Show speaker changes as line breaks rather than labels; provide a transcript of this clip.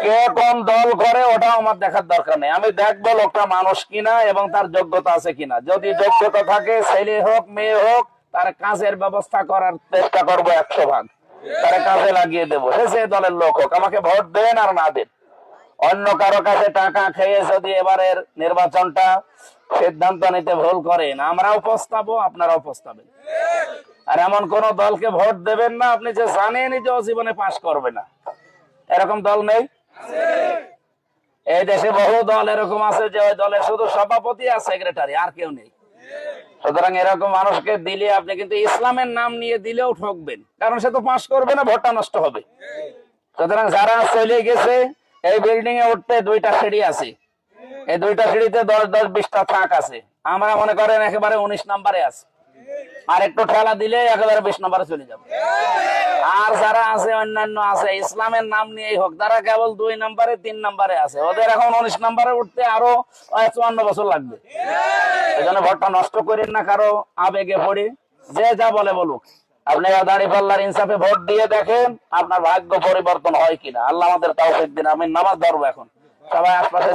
কে কোন দল করে ওটা আমার দেখার দরকার নেই। আমি দেখবো লোকটা মানুষ কিনা এবং তার যোগ্যতা আছে কিনা। যদি যোগ্যতা থাকে, ছেলে হোক মেয়ে হোক, তার কাজের ব্যবস্থা করার চেষ্টা করবো 100 ভাগ, তার কাজে লাগিয়ে দেবো। সে দলের লোক হোক, আমাকে ভোট দেন আর না দেন। অন্য কারো কাছে টাকা খেয়ে যদি এবারের নির্বাচনটা সিদ্ধান্ত নিতে ভুল করেন, আমরাও পস্তাবো, আপনারাও পস্তাবেন। আর এমন কোন দলকে ভোট দেবেন না আপনি যে জানেনই যে ও জীবনে পাশ করবে না, এরকম দল নেই। এই দেশে বহু দল এরকম আছে যে ওই দলের শুধু সভাপতি আর সেক্রেটারি, আর কেউ নেই। সুতরাং এরকম মানুষকে দিলে আপনি কিন্তু ইসলামের নাম নিয়ে দিলেও ঠকবেন, কারণ সে তো পাশ করবে না, ভোটটা নষ্ট হবে। সুতরাং যারা চলে গেছে, এই বিল্ডিং এ উঠতে 2টা সিঁড়ি আছে, এই 2টা সিঁড়িতে 10-20টা থাক আছে। আমরা মনে করেন একেবারে 19 নম্বরে আছে, আর একটু ঠেলা দিলে একেবারে 20 নম্বরে চলে যাবে। আর যারা আছে অন্যান্য আছে ইসলামের নাম নিয়ে হোক, তারা কেবল 2 নম্বরে 3 নম্বরে আছে, ওদের এখন 19 নম্বরে উঠতে আরো 54 বছর লাগবে। এই জন্য ভোটটা নষ্ট করেন না কারো আবেগে পড়ে। যে যা বলে বলুক, আপনি দাঁড়িপাল্লার ইনসাফে ভোট দিয়ে দেখেন আপনার ভাগ্য পরিবর্তন হয় কিনা। আল্লাহ আমাদের তৌফিক দিন। আমি নামাজ ধরবো এখন, সবাই আশপাশে